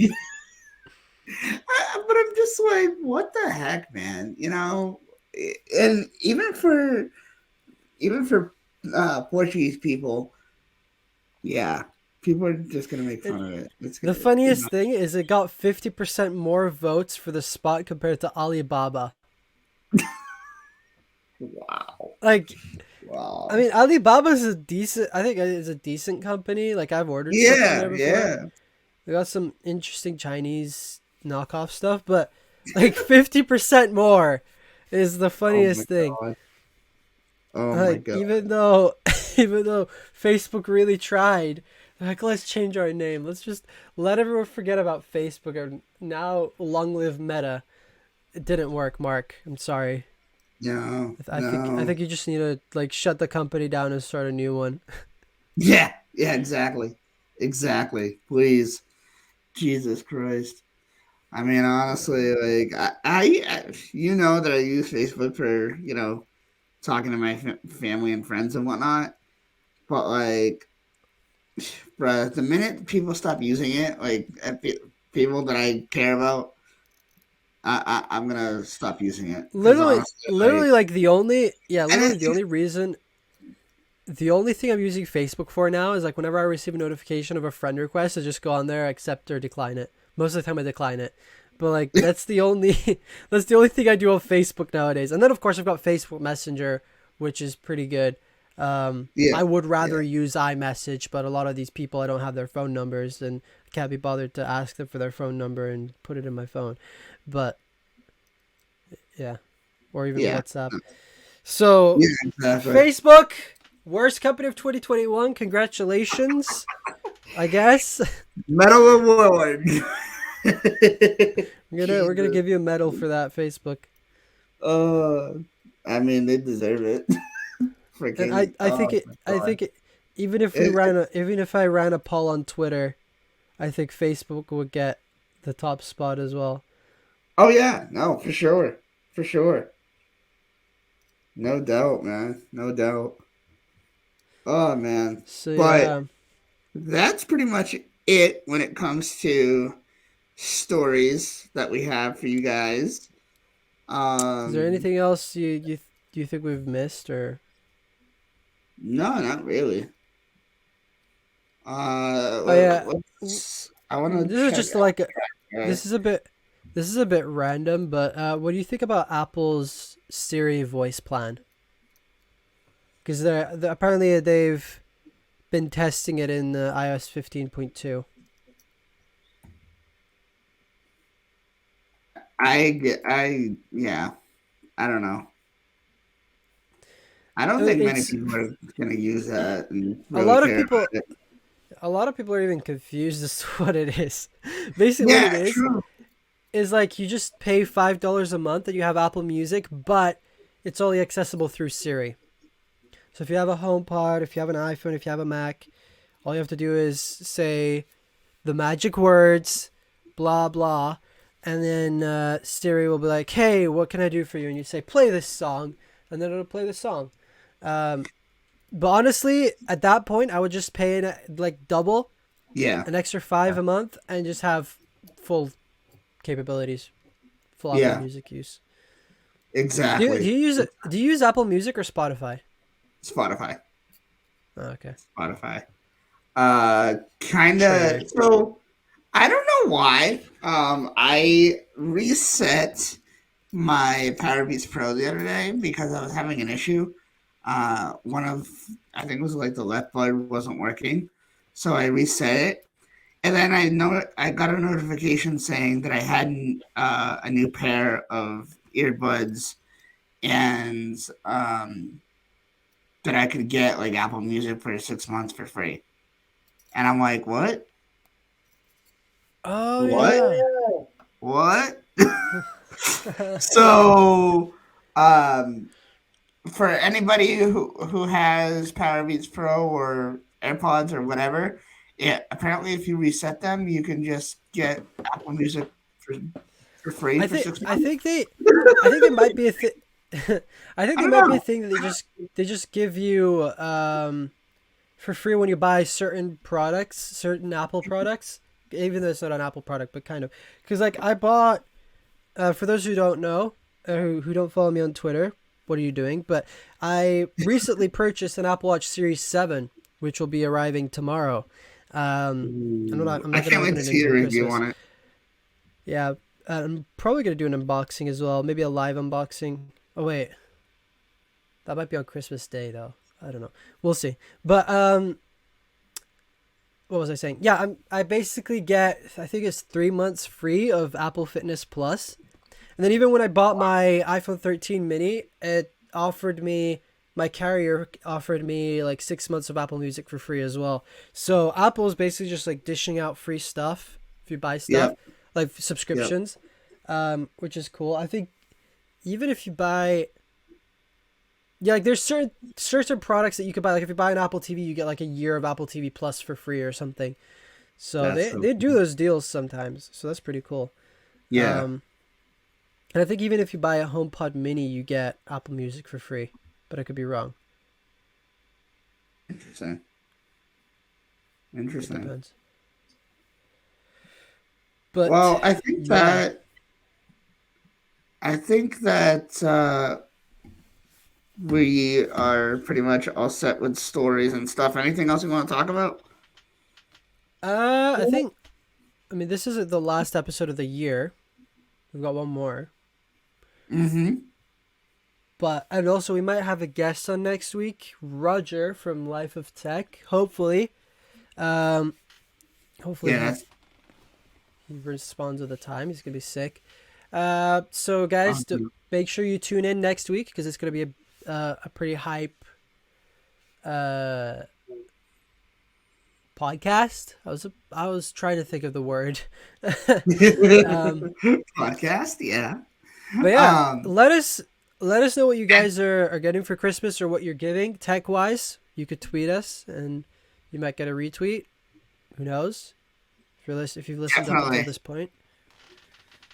I'm just like, what the heck, man? You know, and even for Portuguese people, yeah, people are just gonna make It, fun of it. It's the gonna, you funniest know, thing is it got 50% more votes for the spot compared to Alibaba. wow, Like, I wow, mean, Alibaba's a decent. I think it's a decent company. Like I've ordered stuff from yeah, there before. yeah. They got some interesting Chinese knockoff stuff, but like 50% more is the Oh my funniest thing. god, oh my Like god, even though even though Facebook really tried, they're like let's change our name. Let's just let everyone forget about Facebook and now long live Meta. It didn't work, Mark. I'm sorry. no, I no. think you just need to like shut the company down and start a new one. Yeah, yeah, exactly. Exactly. Please. Jesus Christ. I mean, honestly, like you know that I use Facebook for talking to my family and friends and whatnot. But like, bruh, the minute people stop using it, like people that I care about, I'm gonna stop using it because Literally, honestly, like, literally, like the only, yeah, and literally it's the only reason, the only thing I'm using Facebook for now is like whenever I receive a notification of a friend request, I just go on there, accept or decline it. Most of the time, I decline it. But like that's the only, that's the only thing I do on Facebook nowadays. And then of course I've got Facebook Messenger, which is pretty good. yeah, I would yeah, rather use iMessage, but a lot of these people I don't have their phone numbers and I can't be bothered to ask them for their phone number and put it in my phone. But yeah, or even yeah, WhatsApp. So, yeah, exactly. Facebook, worst company of 2021. Congratulations, I guess. Medal award. We're gonna Jesus. give you a medal for that, Facebook. Uh, I mean, they deserve it. And Freaking, I think oh it my I god. think it, even if we It, ran a even if I ran a poll on Twitter, I think Facebook would get the top spot as well. oh yeah, no, for sure, for sure, no doubt, man, no doubt. Oh man, So but yeah, that's pretty much it when it comes to stories that we have for you guys. is there Um, anything else do you think we've missed or? no, not really. Oh yeah, I want to this is check just like a, out. this is a bit this is a bit random, but what do you think about Apple's Siri voice plan? Because they're apparently they've been testing it in iOS 15.2. Yeah, I don't know. I don't think many It's people are going to use that and a really lot of care people. about it. A lot of people are even confused as to what it is. Basically, what it Yeah, true. is like you just pay $5 a month and you have Apple Music, but it's only accessible through Siri. So if you have a HomePod, if you have an iPhone, if you have a Mac, all you have to do is say the magic words, blah blah, and then Siri will be like, "Hey, what can I do for you?" And you say, "Play this song," and then it'll play the song. Um, but honestly, at that point, I would just pay like double, Yeah, an extra five a month, and just have full capabilities, full Apple yeah, Music use. Do exactly. you use Apple Music or Spotify? Spotify, Oh, okay, Spotify. Kind of. traitor. So I don't know why. I reset my Powerbeats Pro the other day because I was having an issue. One of I think it was like the left bud wasn't working, so I reset it, and then I got a notification saying that I had a new pair of earbuds and that I could get like Apple Music for 6 months for free. And I'm like, what? Oh What? yeah. What? So, um, for anybody who has Powerbeats Pro or AirPods or whatever, yeah, apparently if you reset them, you can just get Apple Music for for free for six I months. think they I think there might be a thing. I think I there don't might be a know. thing that they just give you for free when you buy certain products, certain Apple products. Even though it's not an Apple product, but kind of, because like I bought. For those who don't know, who don't follow me on Twitter, what are you doing? But I recently purchased an Apple Watch Series 7, which will be arriving tomorrow. Ooh, I'm I not gonna can't wait open to it see until your review Christmas. on it. Yeah, I'm probably gonna do an unboxing as well. Maybe a live unboxing. Oh wait, that might be on Christmas Day though. I don't know. We'll see. But what was I saying? Yeah, I basically get, I think it's 3 months free of Apple Fitness Plus. And then even when I bought my iPhone 13 mini, it offered me, my carrier offered me like 6 months of Apple Music for free as well. So Apple is basically just like dishing out free stuff if you buy stuff, Yep, like yep, subscriptions, which is cool. I think even if you buy, yeah, like there's certain products that you could buy. Like if you buy an Apple TV, you get like a year of Apple TV Plus for free or something. So that's they so they do cool. those deals sometimes. So that's pretty cool. Yeah. And I think even if you buy a HomePod Mini, you get Apple Music for free. But I could be wrong. Interesting. It Interesting. depends. But Well, yeah. I think that we are pretty much all set with stories and stuff. Anything else you want to talk about? I think. I mean, this isn't the last episode of the year. We've got one more. Mm-hmm. But and also we might have a guest on next week, Roger from Life of Tech. Hopefully, um, hopefully Yeah, he that's he responds at the time. He's gonna be sick. So guys, awesome. make sure you tune in next week because it's gonna be a pretty hype uh podcast. I was trying to think of the word. um, Podcast, yeah. but yeah, Um, let us know what you guys are getting for Christmas or what you're giving tech wise. You could tweet us and you might get a retweet. Who knows? If you've listened up until definitely, this point.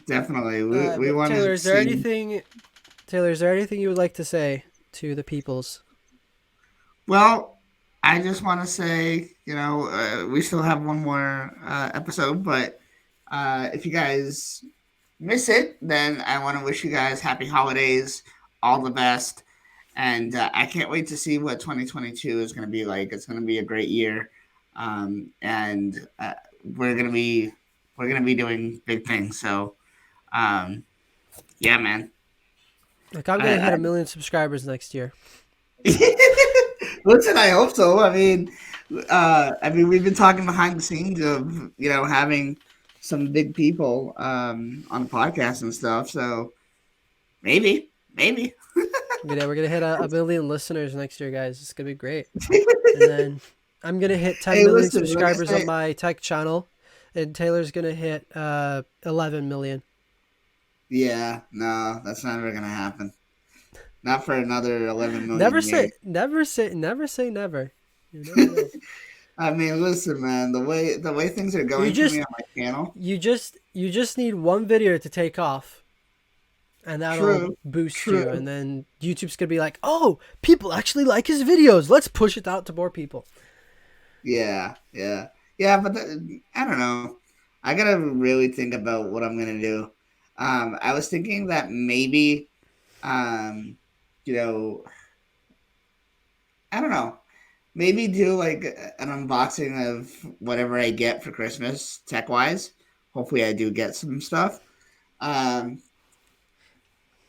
definitely. We But want Taylor, to is there see. anything? Taylor, is there anything you would like to say to the peoples? Well, I just want to say, we still have one more episode, but if you guys miss it, then I want to wish you guys happy holidays, all the best, and I can't wait to see what 2022 is going to be like. It's going to be a great year, and we're gonna be we're gonna be doing big things. So, um, yeah, man. Like I'm gonna I, hit 1 million subscribers next year. Listen, I hope so. I mean, we've been talking behind the scenes of having some big people on the podcast and stuff. So maybe. We're gonna hit 1 million listeners next year, guys. It's gonna be great. And then I'm gonna hit 10 Hey, million listen, when I subscribers on say my tech channel, and Taylor's gonna hit 11 million. yeah, no, that's never gonna happen. Not for another 11 Never million say, years. never say, never say never. You never know. I mean, listen, man. The way things are You going for me just, on my channel. you just need one video to take off, and that'll True, boost you. true. And then YouTube's gonna be like, oh, people actually like his videos. Let's push it out to more people. Yeah, yeah, yeah. But I don't know. I gotta really think about what I'm gonna do. I was thinking that maybe, um, you know, I don't know. Maybe do like an unboxing of whatever I get for Christmas, tech wise. Hopefully, I do get some stuff. Um,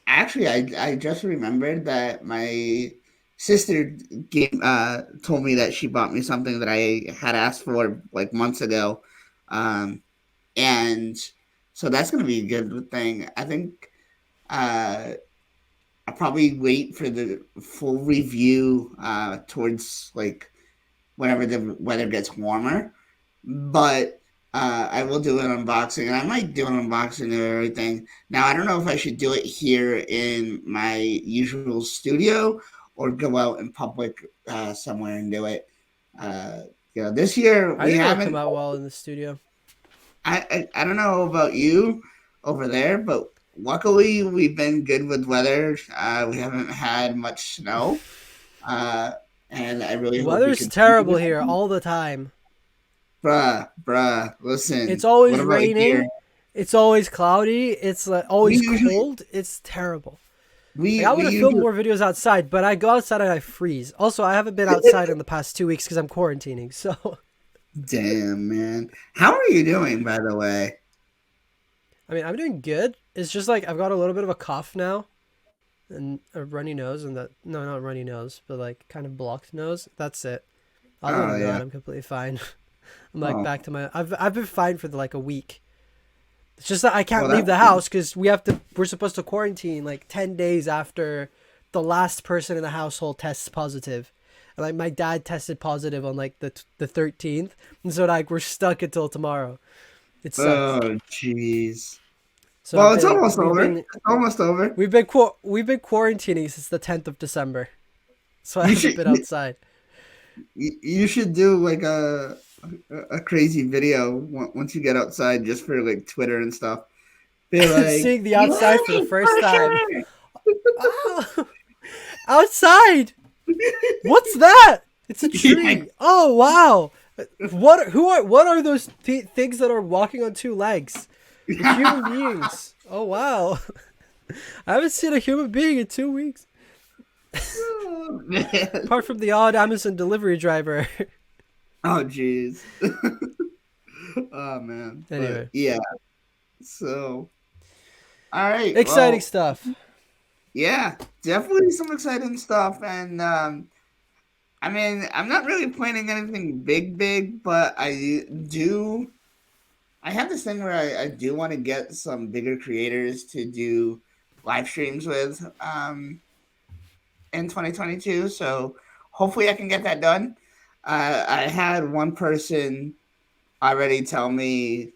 Actually, I just remembered that my sister told me that she bought me something that I had asked for like months ago, um, and so that's gonna be a good thing. I think uh, I'll probably wait for the full review towards like whenever the weather gets warmer. But I will do an unboxing, and I might do an unboxing of everything. Now, I don't know if I should do it here in my usual studio or go out in public somewhere and do it. Uh, this year I we think it'll come haven't. out well in the studio. I don't know about you over there, but luckily we've been good with weather. We haven't had much snow, uh, and I really The hope we weather's continue terrible with here that. all the time. Bruh, It's listen, what always about here? raining. It's always cloudy. It's like We always usually cold. It's terrible. Like we I we want to film usually more videos outside, but I go outside and I freeze. Also, I haven't been outside in the past 2 weeks because I'm quarantining. So, damn man. How are you doing, by the way? I mean, I'm doing good. It's just like I've got a little bit of a cough now and a runny nose, and that no, not runny nose, but like kind of blocked nose. That's it. Other Oh than that, yeah. I'm completely fine. I'm like Oh back to my. I've been fine for like a week. It's just that I well, can't leave that's the good. house because we're supposed to quarantine like 10 days after the last person in the household tests positive. And like my dad tested positive on like the 13th, and so like we're stuck until tomorrow. It sucks. Oh jeez. So Well, it's almost over. It's almost over. we've been quarantining since the 10th of December. So I You haven't should been outside. you should do like a crazy video once you get outside, just for like Twitter and stuff. Be like, Seeing the outside for the "Yay, first time. pressure!" Oh, outside. What's that? It's a Yeah. tree. Oh wow. What are those things that are walking on two legs? They're human beings. Oh wow. I haven't seen a human being in 2 weeks. Oh, man. Apart from the odd Amazon delivery driver. Oh, jeez. Oh, man. But Anyway, yeah. So, all right. exciting Well, stuff. yeah, definitely some exciting stuff. And I mean, I'm not really planning anything big, but I have this thing where I do want to get some bigger creators to do live streams with in 2022. So hopefully I can get that done. I had one person already tell me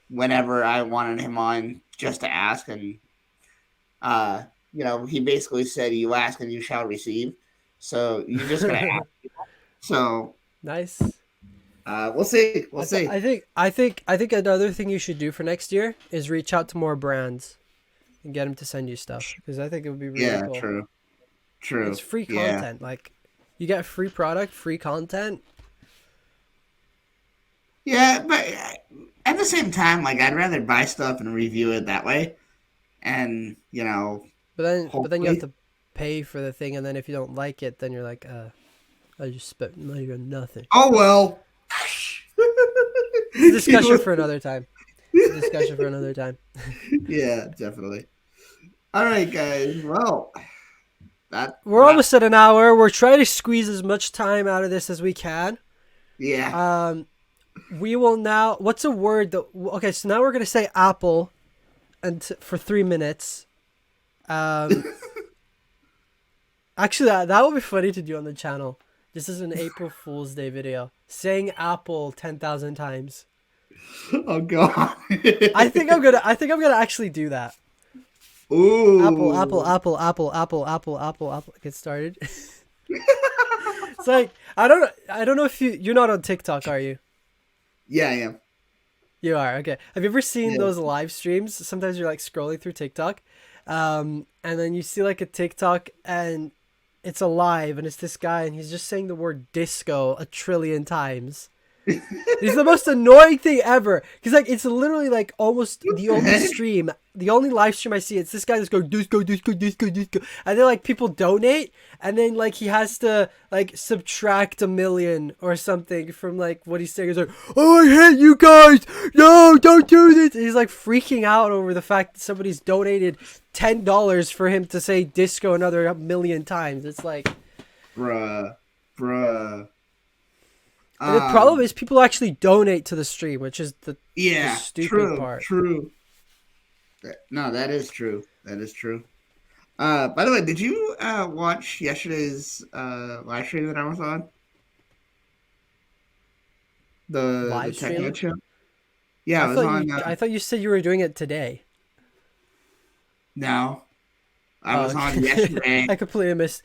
whenever I wanted him on just to ask, and uh, he basically said, "You ask and you shall receive." So you just gotta ask. So Nice. we'll see. We'll I, th- see. I think I think I think another thing you should do for next year is reach out to more brands and get them to send you stuff because I think it would be really Yeah, cool. true. It's True. free Yeah. content. Like you get free product, free content. Yeah, but at the same time, like I'd rather buy stuff and review it that way, and But then you have hopefully. to pay for the thing, and then if you don't like it, then you're like, I just spent money on nothing. Oh well. It's a discussion for another time. It's a discussion for another time. Yeah, definitely. All right, guys. Well, that We're wrap. almost at an hour. We're trying to squeeze as much time out of this as we can. Yeah. We will now. What's a word that? Okay, so now we're gonna say apple, and for 3 minutes. Actually, that would be funny to do on the channel. This is an April Fool's Day video. Saying apple 10,000 times. Oh God. I think I'm gonna actually do that. Ooh. Apple. Get started. It's like I don't know if you're not on TikTok, are you? Yeah, I am. You are, okay. Have you ever seen Yeah. those live streams? Sometimes you're like scrolling through TikTok, and then you see like a TikTok and it's alive and it's this guy and he's just saying the word disco 1,000,000,000 times. It's the most annoying thing ever. Because like it's literally like almost the only live stream I see, it's this guy just going disco, disco, disco, disco. And then like people donate and then like he has to like subtract 1,000,000 or something from like what he's saying. He's like, oh, I hate you guys. No, don't do this. And he's like freaking out over the fact that somebody's donated $10 for him to say disco another 1,000,000 times. It's like, Bruh. and the problem is people actually donate to the stream, which is the stupid part. True. No, that is true. That is true. By the way, did you watch yesterday's live stream that I was on? The Live Tech stream? Note show? Yeah, I was on. I thought you said you were doing it today. No, I was on yesterday. I completely missed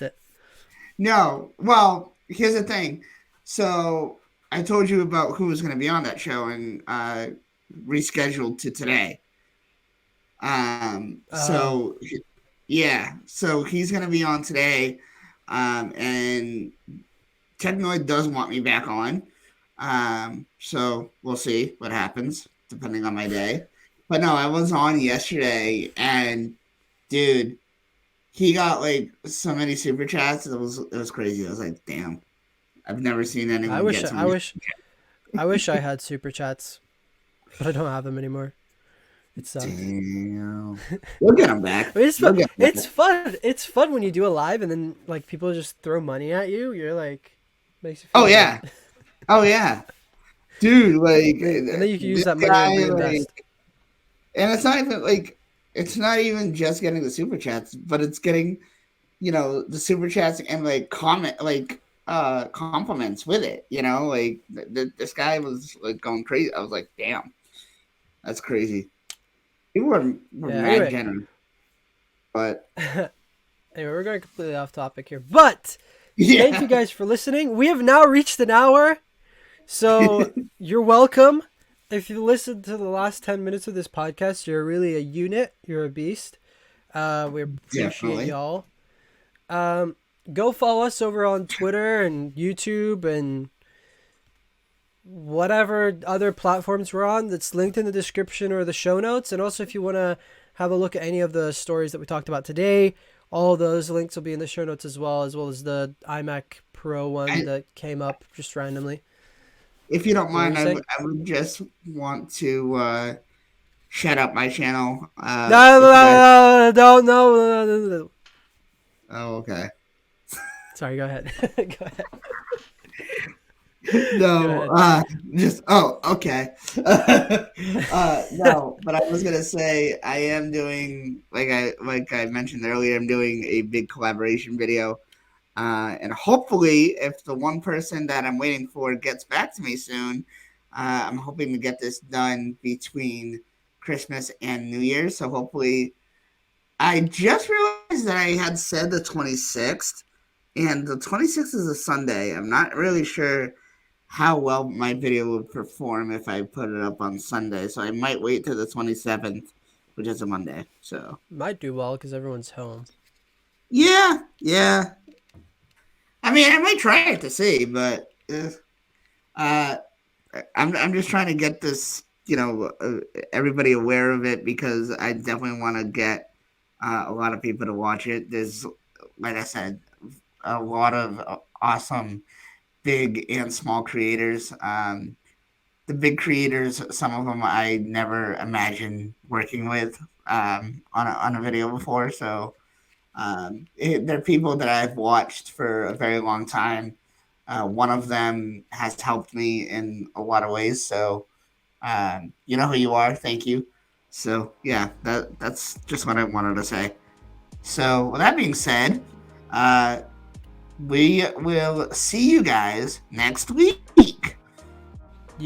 it. No, well, here's the thing. So I told you about who was going to be on that show and rescheduled to today. So yeah, so he's going to be on today, and Technoid does want me back on. So we'll see what happens depending on my day. But no, I was on yesterday, and dude, he got like so many super chats. It was crazy. I was like, damn, I've never seen anyone get so many. I wish I had super chats, but I don't have them anymore. It sucks. Damn. We'll get them back. It's fun. It's fun. It's fun when you do a live and then like people just throw money at you. You're like, makes you feel yeah. good. Oh yeah, dude. Like, and then you can use that money and reinvest. And it's not even just getting the super chats, but it's getting, the super chats and like compliments with it. Like this guy was like going crazy. I was like, damn, that's crazy. People were mad generous, but anyway, we're going completely off topic here. But thank you guys for listening. We have now reached an hour, so you're welcome. if you listen to the last 10 minutes of this podcast, you're really a unit. You're a beast. We appreciate Definitely. y'all. Um, Go follow us over on Twitter and YouTube and whatever other platforms we're on. That's linked in the description or the show notes. And also, if you want to have a look at any of the stories that we talked about today, all of those links will be in the show notes as well as the iMac Pro one I, that came up just randomly. if you don't What were you mind, saying? I would just want to shout out my channel. No, If you guys, no, no, no, no, no, no. oh, okay. Sorry, go ahead. Go ahead. Go No, ahead. just okay. No, but I was gonna say I am doing like I mentioned earlier. I'm doing a big collaboration video, and hopefully, if the one person that I'm waiting for gets back to me soon, I'm hoping to get this done between Christmas and New Year. So hopefully, I just realized that I had said the 26th, and the 26th is a Sunday. I'm not really sure how well my video would perform if I put it up on Sunday. So I might wait till the 27th, which is a Monday. So Might do well because everyone's home. yeah, yeah. I mean, I might try it to see, but uh, I'm just trying to get this, everybody aware of it because I definitely want to get a lot of people to watch it. There's, like I said, a lot of awesome big and small creators. The big creators, some of them I never imagined working with on a video before. So they're people that I've watched for a very long time. One of them has helped me in a lot of ways. So you know who you are. Thank you. So yeah, that's just what I wanted to say. So with that being said, uh, we will see you guys next week.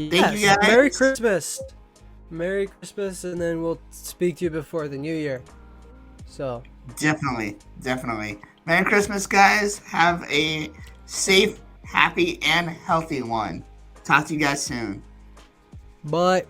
Thank you Yes. Merry guys. Christmas. Merry Christmas, and then we'll speak to you before the New Year. So, Definitely, definitely. Merry Christmas, guys. Have a safe, happy, and healthy one. Talk to you guys soon. bye.